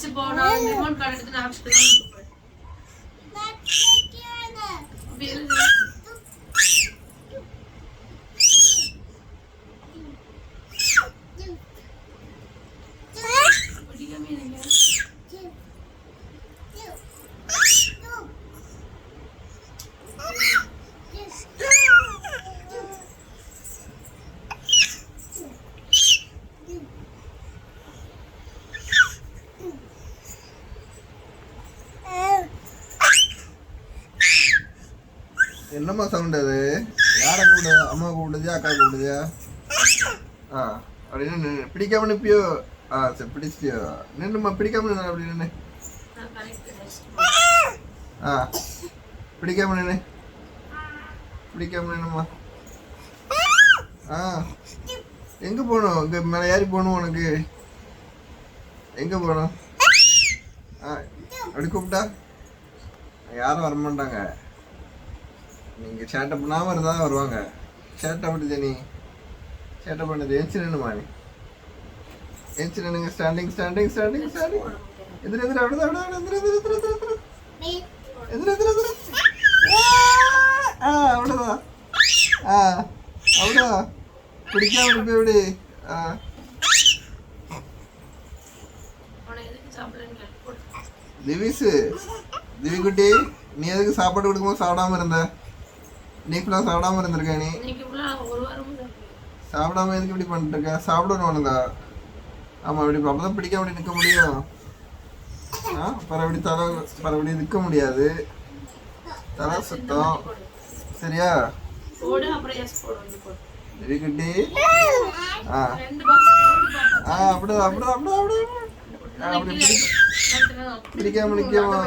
எந்திரிச்சு போனா remote card எடுத்து நான் ஆப்ஷன் என்னம்மா சவுண்ட் அது? யாரை கூப்பிடு? அம்மா கூப்பிடுதியா அக்கா கூப்பிடுதியா? அப்படின்னு பிடிக்காம நிப்பியோ? சரி பிடிச்சிட்டியோ? நின்றுமா பிடிக்காம நின்று அப்படி நின்று. பிடிக்காம நின்று பிடிக்காம நின்னுமா. எங்க போகணும்? இங்க மேலே ஏறி போகணும் உனக்கு. எங்க போகணும்? அப்படி கூப்பிட்டா யாரும் வரமாட்டாங்க. நீங்கள் சேட்டை பண்ணாமல் இருந்தால் தான் வருவாங்க. சேட்டை பண்ணுது நீ, சேட்டை பண்ணுது. எந்திச்சு நின்னுமா நீ, எந்திச்சு நின்னுங்க. Standing standing standing standing. எதிர் எதிர் அப்படிதான் அப்படிதான் எதிர் எதிர் எதிர் எதிர் எதிர் எதிர் எதிர் எதிர். அவ்வளோதான். அவ்வளோ பிடிக்காம இருப்பேன் எப்படி? திவிஸு, திவிக்குட்டி, நீ எதுக்கு சாப்பாடு கொடுக்கும்போது சாப்பிடாம இருந்த? நீ ஃபுல்லாக சாப்பிடாம இருந்திருக்க. நீ சாப்பிடாம எதுக்கு இப்படி பண்ணிட்டு இருக்க? சாப்பிடணும் ஒழுங்கா. ஆமாம், இப்படி அப்போ தான் பிடிக்க அப்படி நிற்க முடியும். பரவடி தலை பரவடி நிற்க முடியாது. தலை சுத்தம். சரியா திவிக்குட்டி? அப்படிதான் அப்படிதான் அப்படிதான் அப்படிதான் அப்படி பிடிக்காம நிற்கமா.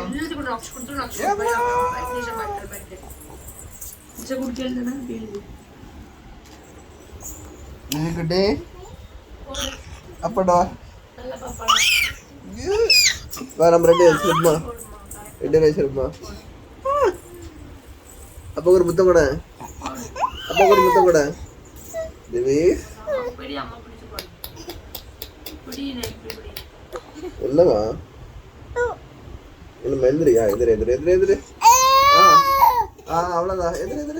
திவிக்குட்டி அப்படா வேற நம்ம 2 வச்சிருப்பா. 2 வச்சிருப்பா. அப்போ ஒரு முத்தம் கூட, அப்போ ஒரு முத்தம் கூட. திவி என்னவா? என்ன எந்திரியா? எதிர எதிர எதிர எதிர. அவ்வளோதான். எதிர எதிர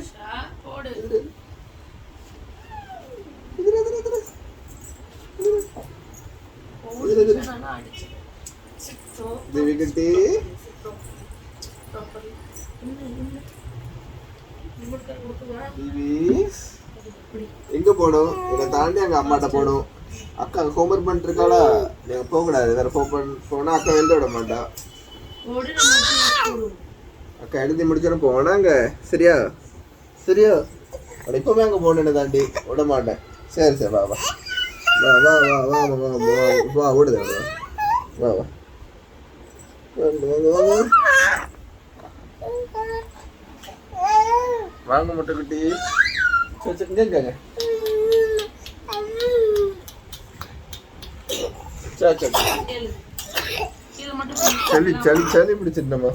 திவிக்குட்டி. எங்க போடும்? என்னை தாண்டி அங்க அம்மாட்ட போடும். அக்கா ஹோம்ஒர்க் பண்ணிட்டு இருக்காளா? நீங்க போக கூடாது. வேற போனா அக்கா எழுத விட மாட்டா. அக்கா எழுதி முடிச்சோன்னு போனாங்க. சரியா சரியா? இப்பவே அங்க போன தாண்டி விட மாட்டேன். சரி சரி, வா வா வா வா வா வா வா வா வா ஓடுது. வா வா வாங்க முட்டைக்குட்டி. கேட்காங்க. சளி சளி சளி பிடிச்சிட்டோமா?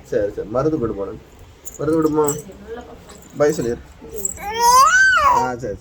சரி சரி, மருந்து கொடுப்போம். மருந்து கொடுப்போம். பை சொல்லிடு. சரி.